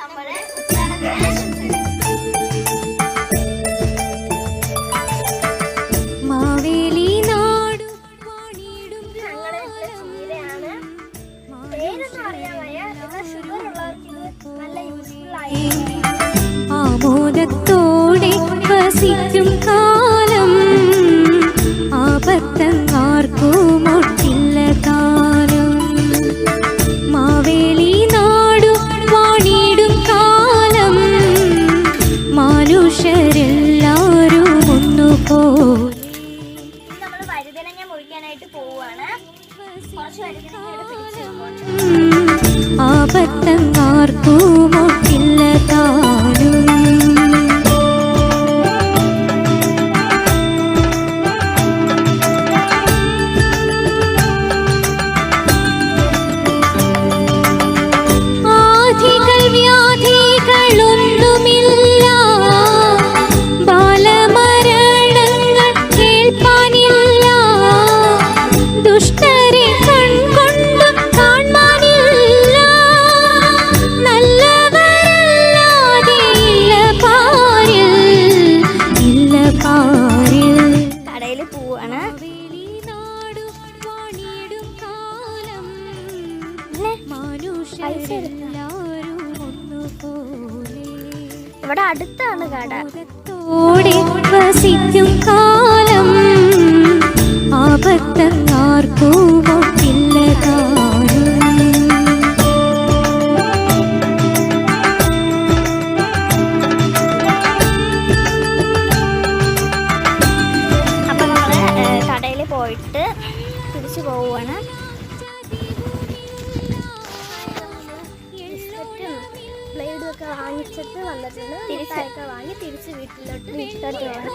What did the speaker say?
നമ്മുടെ ഉദ്യാനത്തിന് മാവേലി നാടു ഞങ്ങളുടെ വീട്ടിലെ ചീരയാണ്. പേരൊന്നും അറിയാൻ വയ്യ. ഇത് ഷുഗർ ഉള്ളവർക്ക് ഇത് നല്ല യൂസ്ഫുൾ ആയിരിക്കും. ആമോദത്തോടെ വസിക്കും കാലം ആപത്തങ്ങാർക്കുമൊട്ടില്ല കാലം. മാവേലി നാടു വാണിടും കാലം മനുഷ്യരെല്ലാരും ഒന്നുപോലെ. നമ്മൾ വഴുതനങ്ങ മുറിക്കാനായിട്ട് പോവുകയാണ്. കുറച്ച് വഴുതനങ്ങ ഇവിടെ പിടിച്ചു. ആപത്തങ്ങാർക്കുമൊട്ടില്ല കാലം. കടയിൽ പോവാണ്. ഇവിടെ അടുത്താണ് കട. വസിക്കും കാലം ആപത്തങ്ങാർക്കുമൊട്ടില്ല കാലം. അപ്പൊ നമ്മള് കടയിൽ പോയിട്ട് തിരിച്ചു പോവുകയാണ്. ബ്ലേഡും ഒക്കെ വാങ്ങിച്ചിട്ട് വന്നിട്ടുണ്ട്. തിരിച്ചൊക്കെ വാങ്ങി തിരിച്ച് വീട്ടിലോട്ട് പോകണം.